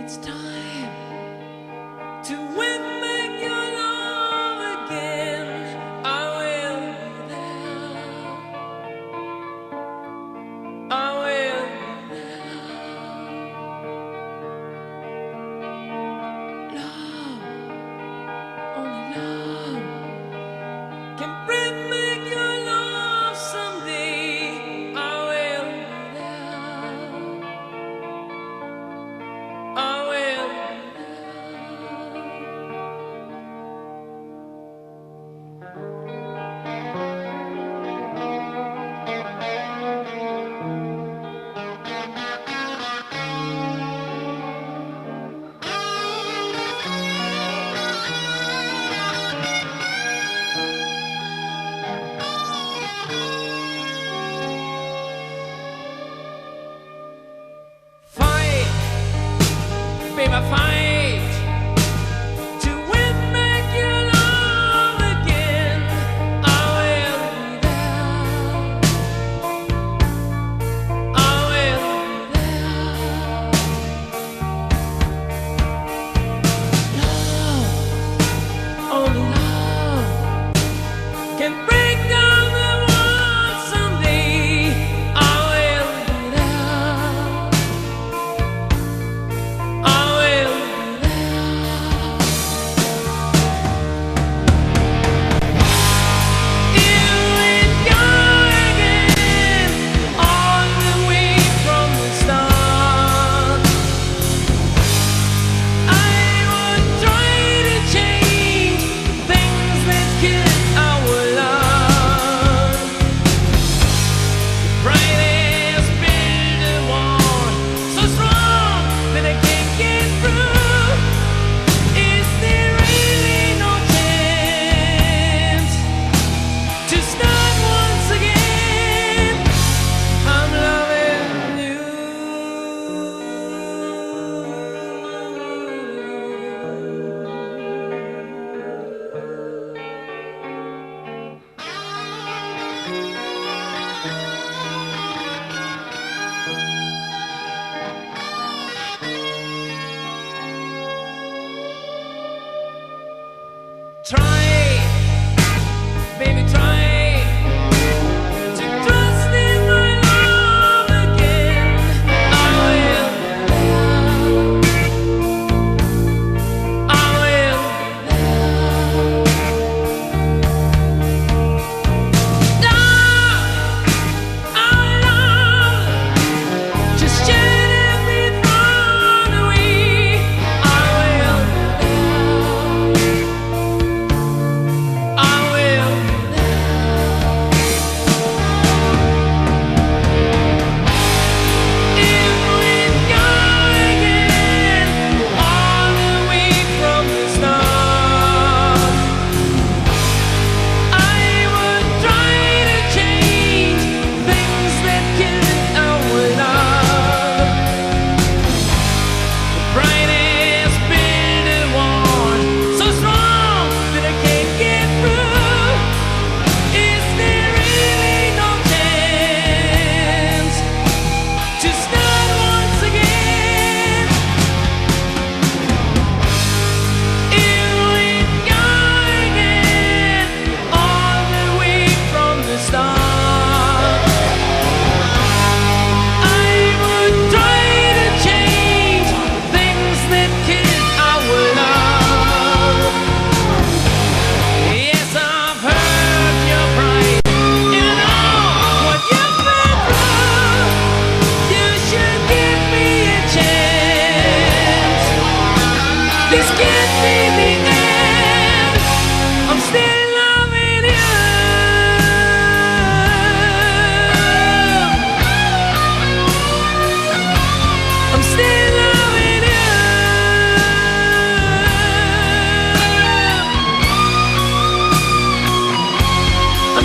It's time to win back your love again. I will be there. I will be there. Love, only love can bring back your love someday. I will be there. I will.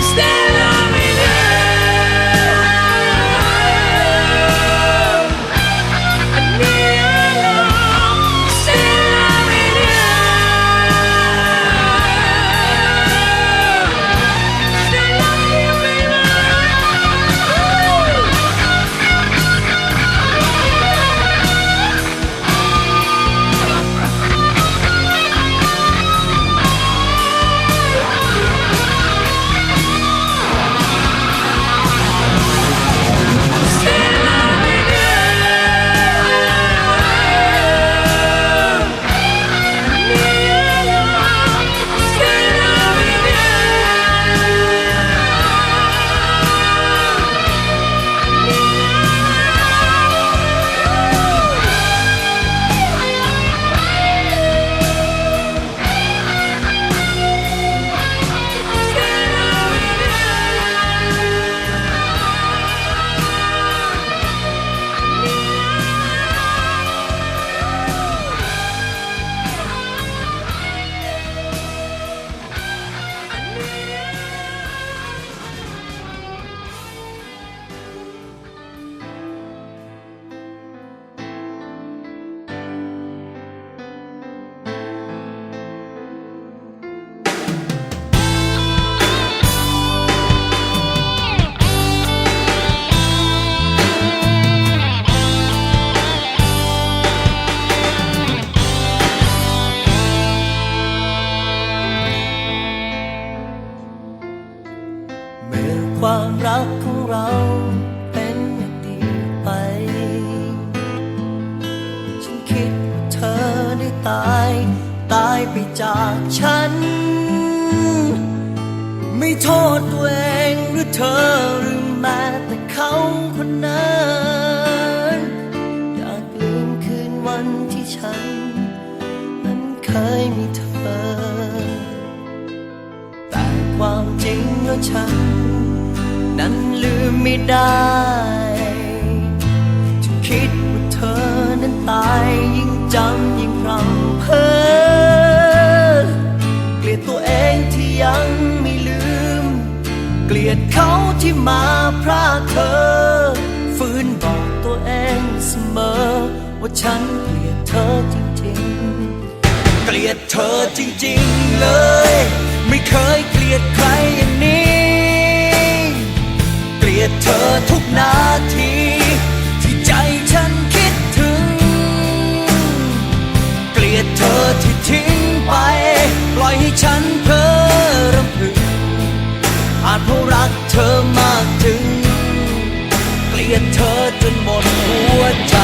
still loving you. I need your love, still loving you. Still loving you, baby.เมื่อความรักของเราเป็นอย่างดีไป ฉันคิดว่าเธอได้ตายไปจากฉัน ไม่โทษตัวเองหรือเธอหรือแม้แต่เขาคนนั้นอยากลืมคืนวันที่ฉันนั้นเคยมีเธอ แต่ความจริงแล้วฉันนั้นลืมไม่ได้จะคิดว่าเธอนั้นตายยิ่งจำยิ่งรำเพ้อเกลียดตัวเองที่ยังไม่ลืมเกลียดเขาที่มาพรากเธอฝืนบอกตัวเองเสมอว่าฉันเกลียดเธอจริงๆเกลียดเธอจริงๆเลยไม่เคยเกลียดใครอย่างนี้เกลียดเธอทุกนาทีที่ใจฉันคิดถึงเกลียดเธอที่ทิ้งไปปล่อยให้ฉันเพ้อรำพึงอาจเพราะรักเธอมากถึงเกลียดเธอจนหมดหัวใจ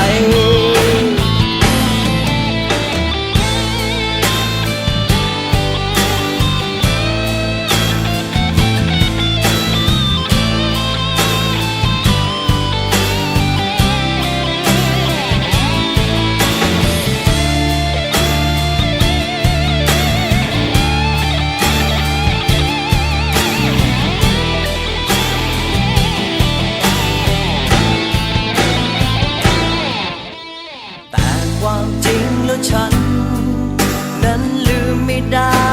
ความจริงแล้วฉันนั้นลืมไม่ได้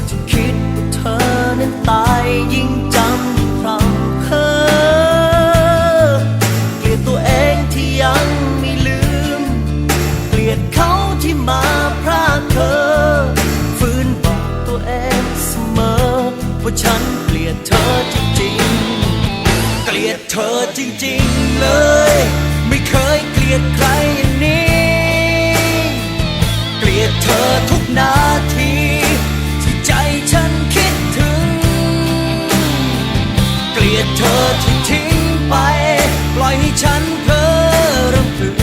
จะคิดว่าเธอนั้นตายยิ่งจำยิ่งรำเพ้อเกลียดตัวเองที่ยังไม่ลืมเกลียดเขาที่มาพรากเธอฝืนบอกตัวเองเสมอว่าฉันเกลียดเธอจริงๆเกลียดเธอจริงๆเลยไม่เคยเกลียดใครอย่างนี้เกลียดเธอทุกนาทีที่ใจฉันคิดถึงเกลียดเธอที่ทิ้งไปปล่อยให้ฉันเพ้อรำพึง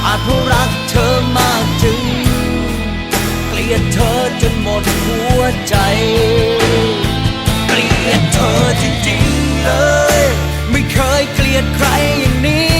อาจเพราะรักเธอมากถึงเกลียดเธอจนหมดหัวใจเกลียดเธอจริงๆเลยไม่เคยเกลียดใครอย่างนี้